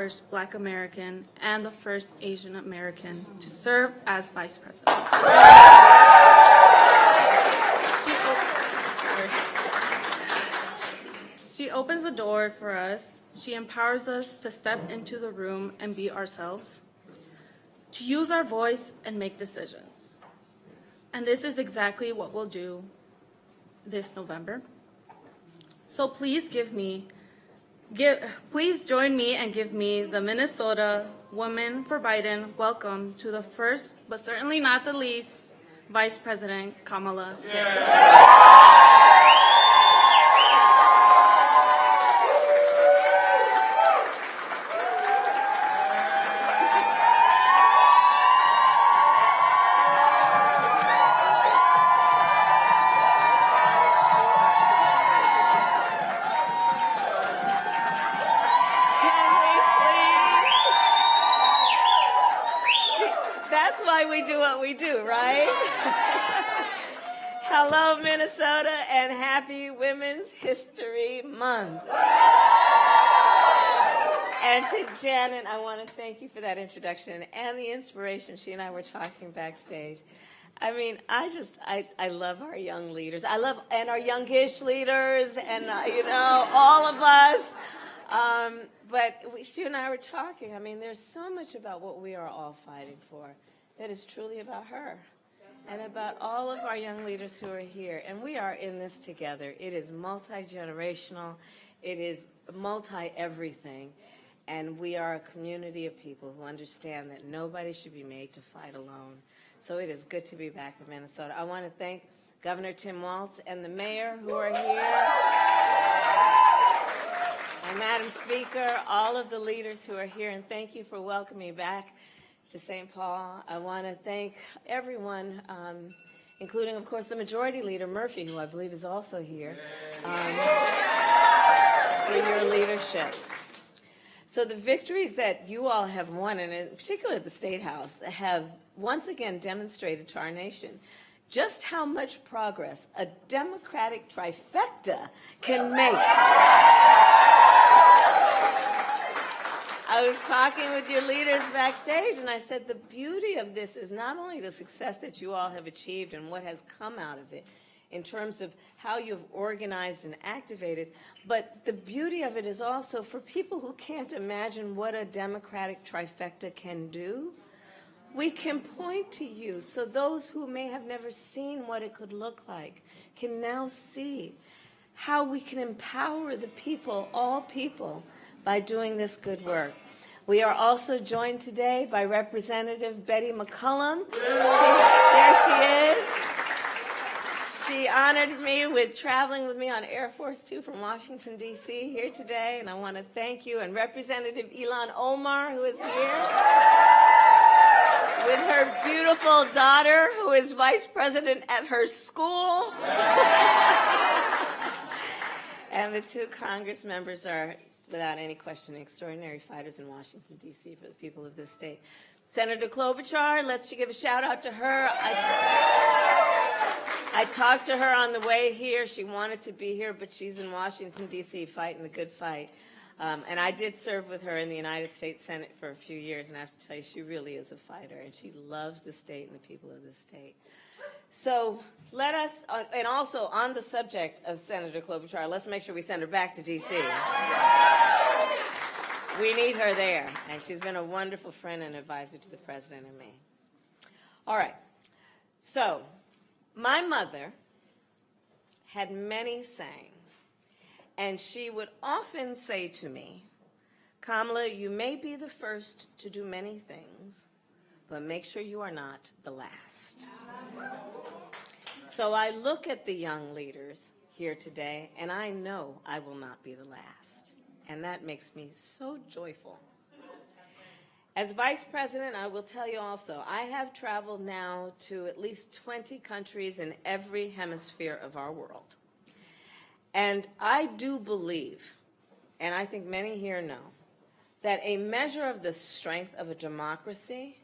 first Black American and the first Asian American to serve as Vice President. She opens the door for us. She empowers us to step into the room and be ourselves, to use our voice and make decisions. And this is exactly what we'll do this November. So please please join me and give me the Minnesota Women for Biden welcome to the first, but certainly not the least, Vice President Kamala Harris. That's why we do what we do, right? Hello, Minnesota, and happy Women's History Month. And to Janet, I want to thank you for that introduction and the inspiration. She and I were talking backstage. I mean, I love our young leaders. And our youngish leaders and, all of us. But she and I were talking. I mean, there's so much about what we are all fighting for that is truly about her and about all of our young leaders who are here. And we are in this together. It is multi-generational. It is multi-everything. And we are a community of people who understand that nobody should be made to fight alone. So it is good to be back in Minnesota. I want to thank Governor Tim Walz and the mayor who are here. And Madam Speaker, all of the leaders who are here, and thank you for welcoming me back to St. Paul. I want to thank everyone, including, of course, the Majority Leader, Murphy, who I believe is also here, for your leadership. So the victories that you all have won, and in particular at the State House, have once again demonstrated to our nation just how much progress a Democratic trifecta can make. I was talking with your leaders backstage, and I said the beauty of this is not only the success that you all have achieved and what has come out of it in terms of how you've organized and activated, but the beauty of it is also for people who can't imagine what a Democratic trifecta can do. We can point to you, so those who may have never seen what it could look like can now see how we can empower the people, all people, by doing this good work. We are also joined today by Representative Betty McCollum. There she is. She honored me with traveling with me on Air Force Two from Washington, D.C. here today, and I want to thank you. And Representative Ilhan Omar, who is here, with her beautiful daughter, who is vice president at her school. And the two Congress members are, without any question, extraordinary fighters in Washington, D.C. for the people of this state. Senator Klobuchar, let's give a shout out to her. I talked to her on the way here. She wanted to be here, but she's in Washington, D.C. fighting the good fight. And I did serve with her in the United States Senate for a few years, and I have to tell you, she really is a fighter, and she loves the state and the people of the state. So let us, and also on the subject of Senator Klobuchar, let's make sure we send her back to D.C. We need her there, and she's been a wonderful friend and advisor to the president and me. All right, so my mother had many sayings, and she would often say to me, Kamala, you may be the first to do many things, but make sure you are not the last. So I look at the young leaders here today, and I know I will not be the last. And that makes me so joyful. As Vice President, I will tell you also, I have traveled now to at least 20 countries in every hemisphere of our world. And I do believe, and I think many here know, that a measure of the strength of a democracy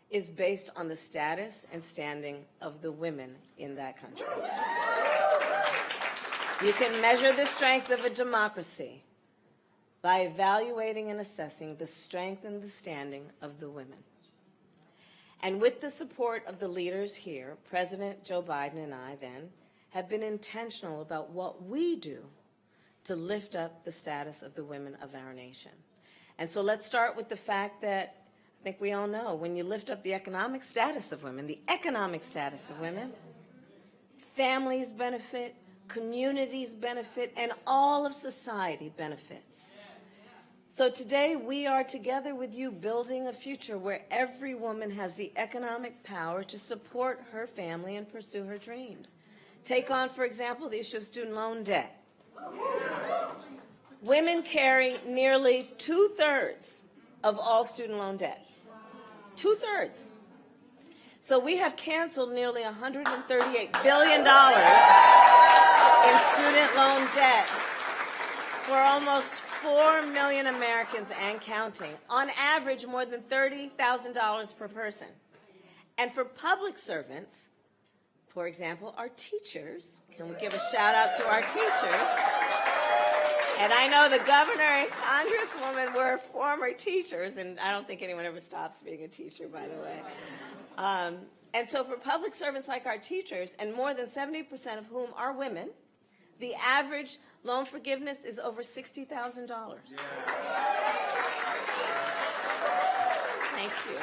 is based on the status and standing of the women in that country. You can measure the strength of a democracy by evaluating and assessing the strength and the standing of the women. And with the support of the leaders here, President Joe Biden and I then have been intentional about what we do to lift up the status of the women of our nation. And so let's start with the fact that I think we all know when you lift up the economic status of women, families benefit, communities benefit, and all of society benefits. So today we are together with you building a future where every woman has the economic power to support her family and pursue her dreams. Take on, for example, the issue of student loan debt. Women carry nearly 2/3 of all student loan debt. 2/3. So we have canceled nearly $138 billion in student loan debt for almost 4 million Americans and counting, on average more than $30,000 per person. And for public servants, for example, our teachers, can we give a shout out to our teachers? And I know the governor and congresswoman were former teachers, and I don't think anyone ever stops being a teacher, by the way. And so for public servants like our teachers, and more than 70% of whom are women, the average loan forgiveness is over $60,000. Yeah. Thank you.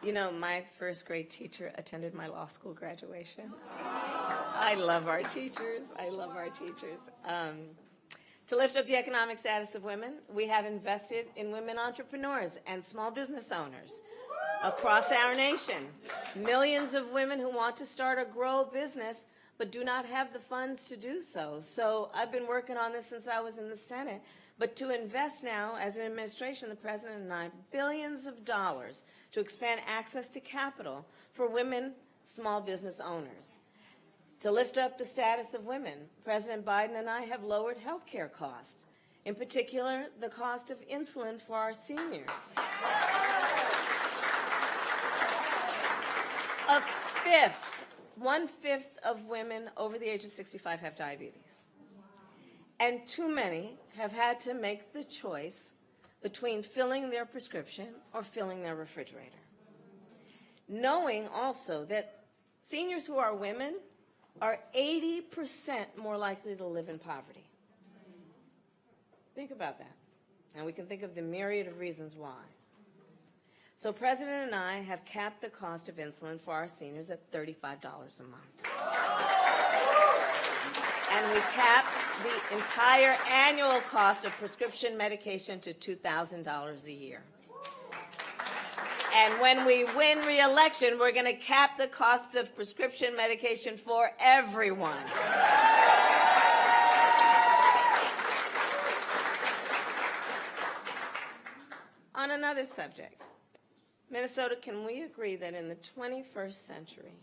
You know, my first grade teacher attended my law school graduation. I love our teachers. To lift up the economic status of women, we have invested in women entrepreneurs and small business owners across our nation. Millions of women who want to start or grow a business but do not have the funds to do so. So I've been working on this since I was in the Senate. But to invest now, as an administration, the President and I, billions of dollars to expand access to capital for women small business owners. To lift up the status of women, President Biden and I have lowered health care costs, in particular the cost of insulin for our seniors. One-fifth of women over the age of 65 have diabetes. And too many have had to make the choice between filling their prescription or filling their refrigerator. Knowing also that seniors who are women are 80% more likely to live in poverty. Think about that. And we can think of the myriad of reasons why. So President and I have capped the cost of insulin for our seniors at $35 a month. And we capped the entire annual cost of prescription medication to $2,000 a year. And when we win re-election, we're going to cap the cost of prescription medication for everyone. On another subject, Minnesota, can we agree that in the 21st century,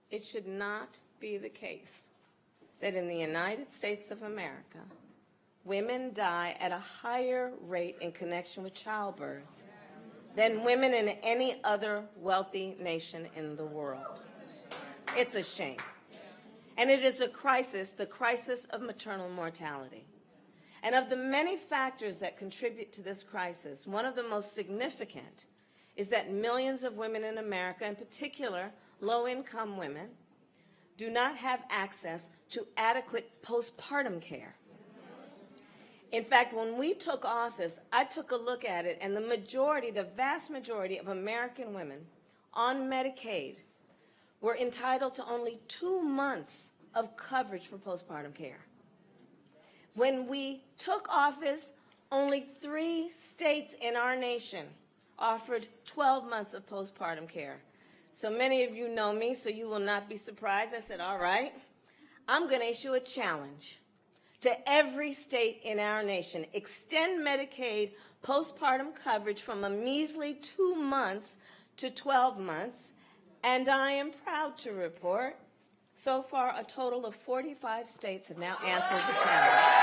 it should not be the case that in the United States of America, women die at a higher rate in connection with childbirth than women in any other wealthy nation in the world? It's a shame. And it is a crisis, the crisis of maternal mortality. And of the many factors that contribute to this crisis, one of the most significant is that millions of women in America, in particular low-income women, do not have access to adequate postpartum care. In fact, when we took office, I took a look at it, and the vast majority of American women on Medicaid were entitled to only 2 months of coverage for postpartum care. When we took office, only 3 states in our nation offered 12 months of postpartum care. So many of you know me, so you will not be surprised. I said, all right, I'm going to issue a challenge to every state in our nation. Extend Medicaid postpartum coverage from a measly 2 months to 12 months. And I am proud to report, so far a total of 45 states have now answered the challenge.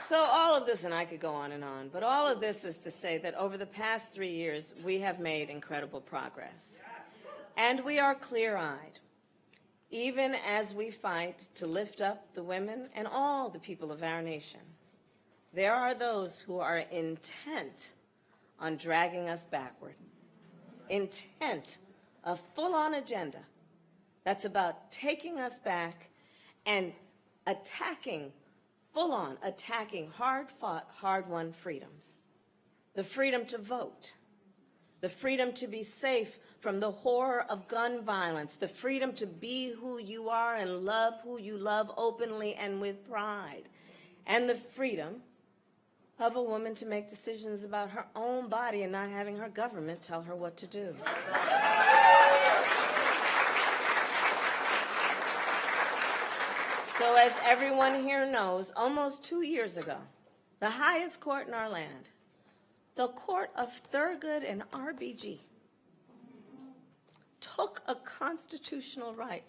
So all of this, and I could go on and on, but all of this is to say that over the past 3 years, we have made incredible progress. And we are clear-eyed. even as we fight to lift up the women and all the people of our nation, there are those who are intent on dragging us backward, intent, a full-on agenda that's about taking us back and attacking, full-on attacking hard-fought, hard-won freedoms. The freedom to vote, the freedom to be safe from the horror of gun violence, the freedom to be who you are and love who you love openly and with pride, and the freedom of a woman to make decisions about her own body and not having her government tell her what to do. So as everyone here knows, almost 2 years ago, the highest court in our land, the Court of Thurgood and RBG, took a constitutional right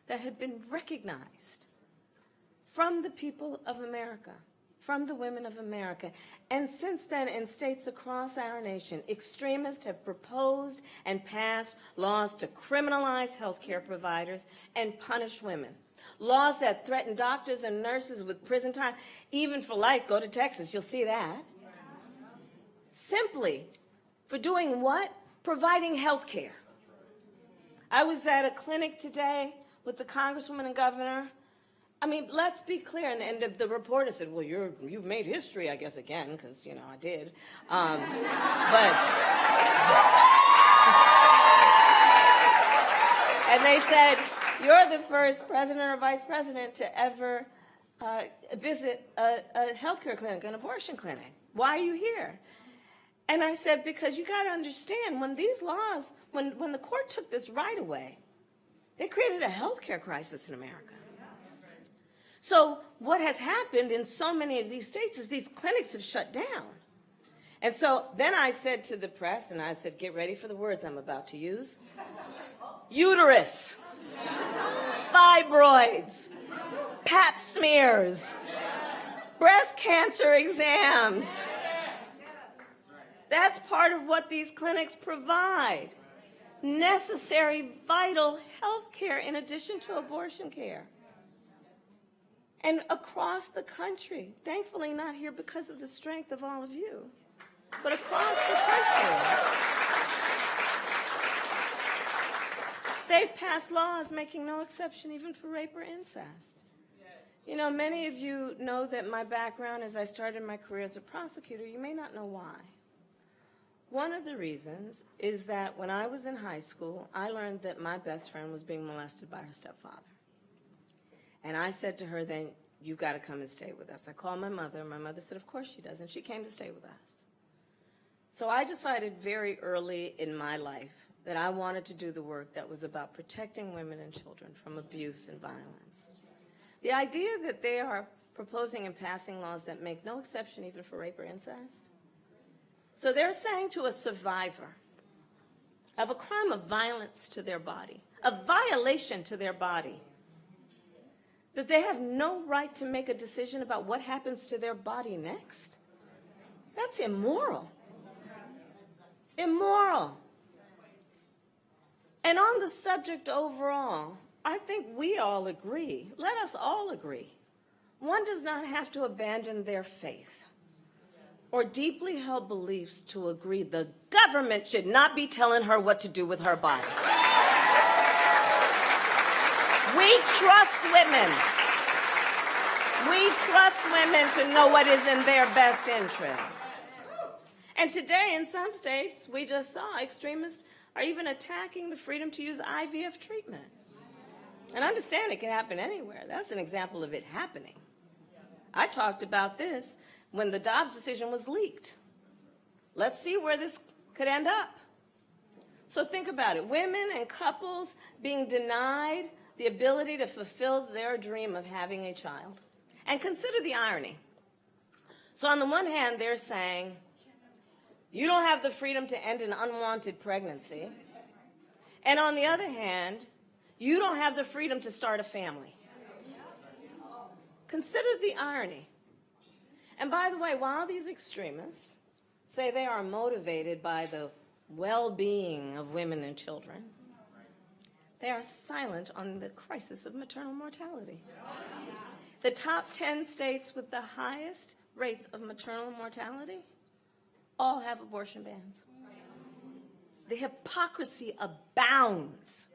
that had been recognized from the people of America, from the women of America. And since then, in states across our nation, extremists have proposed and passed laws to criminalize healthcare providers and punish women. Laws that threaten doctors and nurses with prison time, even for life. Go to Texas, you'll see that. Simply for doing what? Providing health care. I was at a clinic today with the congresswoman and governor. I mean, let's be clear. And the reporter said, well, you've made history, I guess, again, because, you know, I did. And they said, you're the first president or vice president to ever visit a healthcare clinic, an abortion clinic. Why are you here? And I said, because you got to understand, when these laws, when the court took this right away, they created a healthcare crisis in America. So what has happened in so many of these states is these clinics have shut down. And so then I said to the press, and I said, get ready for the words I'm about to use. Uterus, fibroids, pap smears, breast cancer exams. That's part of what these clinics provide. Necessary, vital health care in addition to abortion care. And across the country, thankfully not here because of the strength of all of you, but across the country, they've passed laws making no exception even for rape or incest. You know, many of you know that my background as I started my career as a prosecutor, you may not know why. One of the reasons is that when I was in high school, I learned that my best friend was being molested by her stepfather. And I said to her, then, you've got to come and stay with us. I called my mother. My mother said, of course she does. And she came to stay with us. So I decided very early in my life that I wanted to do the work that was about protecting women and children from abuse and violence. The idea that they are proposing and passing laws that make no exception even for rape or incest. So they're saying to a survivor of a crime of violence to their body, a violation to their body, that they have no right to make a decision about what happens to their body next? That's immoral. Immoral. And on the subject overall, I think we all agree, let us all agree, one does not have to abandon their faith or deeply held beliefs to agree the government should not be telling her what to do with her body. We trust women. We trust women to know what is in their best interest. And today, in some states, we just saw extremists are even attacking the freedom to use IVF treatment. And understand it can happen anywhere. That's an example of it happening. I talked about this when the Dobbs decision was leaked. Let's see where this could end up. So think about it. Women and couples being denied the ability to fulfill their dream of having a child. And consider the irony. So on the one hand, they're saying, you don't have the freedom to end an unwanted pregnancy. And on the other hand, you don't have the freedom to start a family. Consider the irony. And by the way, while these extremists say they are motivated by the well-being of women and children, they are silent on the crisis of maternal mortality. The top 10 states with the highest rates of maternal mortality all have abortion bans. The hypocrisy abounds.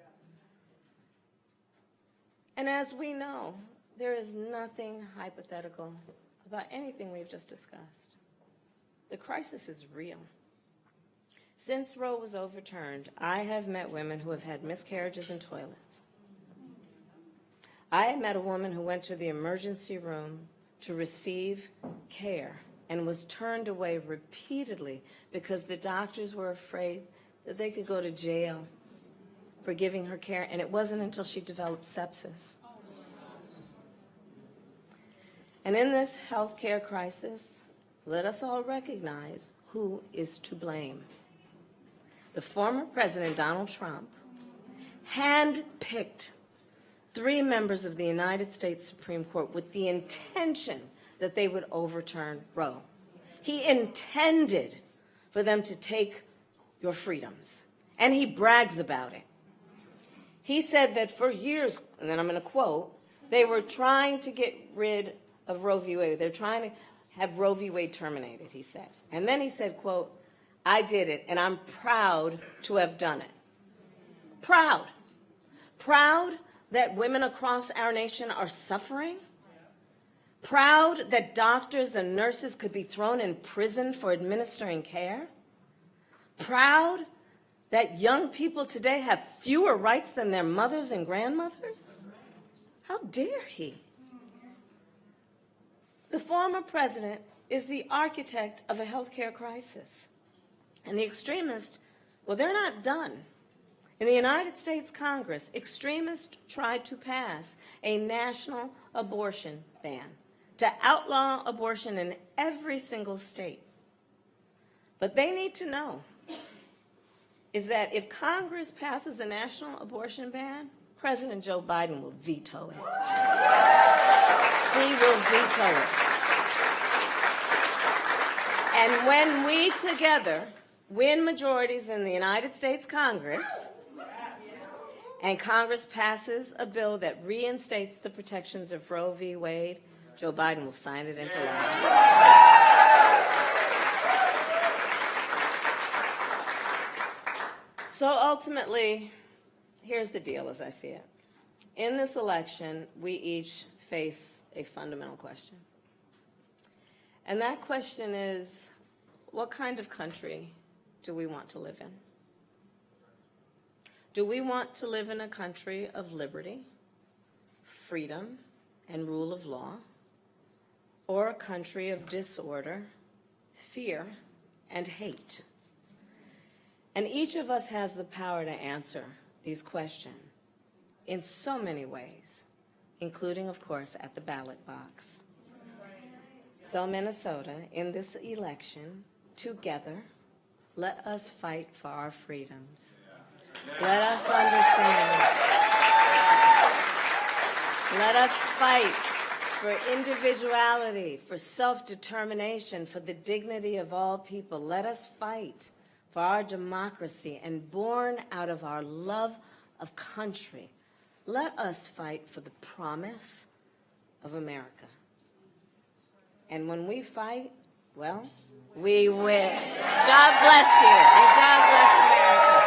And as we know, there is nothing hypothetical about anything we've just discussed. The crisis is real. Since Roe was overturned, I have met women who have had miscarriages in toilets. I have met a woman who went to the emergency room to receive care and was turned away repeatedly because the doctors were afraid that they could go to jail for giving her care, and it wasn't until she developed sepsis. And in this healthcare crisis, let us all recognize who is to blame. The former President Donald Trump handpicked 3 members of the United States Supreme Court with the intention that they would overturn Roe. He intended for them to take your freedoms, and he brags about it. He said that for years, and then I'm going to quote, they were trying to get rid of Roe v. Wade. They're trying to have Roe v. Wade terminated, he said. And then he said, quote, I did it, and I'm proud to have done it. Proud. Proud that women across our nation are suffering. Proud that doctors and nurses could be thrown in prison for administering care. Proud that young people today have fewer rights than their mothers and grandmothers. How dare he? The former president is the architect of a healthcare crisis. And the extremists, well, they're not done. In the United States Congress, extremists tried to pass a national abortion ban to outlaw abortion in every single state. But they need to know is that if Congress passes a national abortion ban, President Joe Biden will veto it. He will veto it. And when we together win majorities in the United States Congress, and Congress passes a bill that reinstates the protections of Roe v. Wade, Joe Biden will sign it into law. So ultimately, here's the deal as I see it. In this election, we each face a fundamental question. And that question is, what kind of country do we want to live in? Do we want to live in a country of liberty, freedom, and rule of law, or a country of disorder, fear, and hate? And each of us has the power to answer these questions in so many ways, including, of course, at the ballot box. So, Minnesota, in this election, together, let us fight for our freedoms. Let us understand. Let us fight for individuality, for self-determination, for the dignity of all people. Let us fight for our democracy, and born out of our love of country, let us fight for the promise of America. And when we fight, well, we win. God bless you, and God bless America.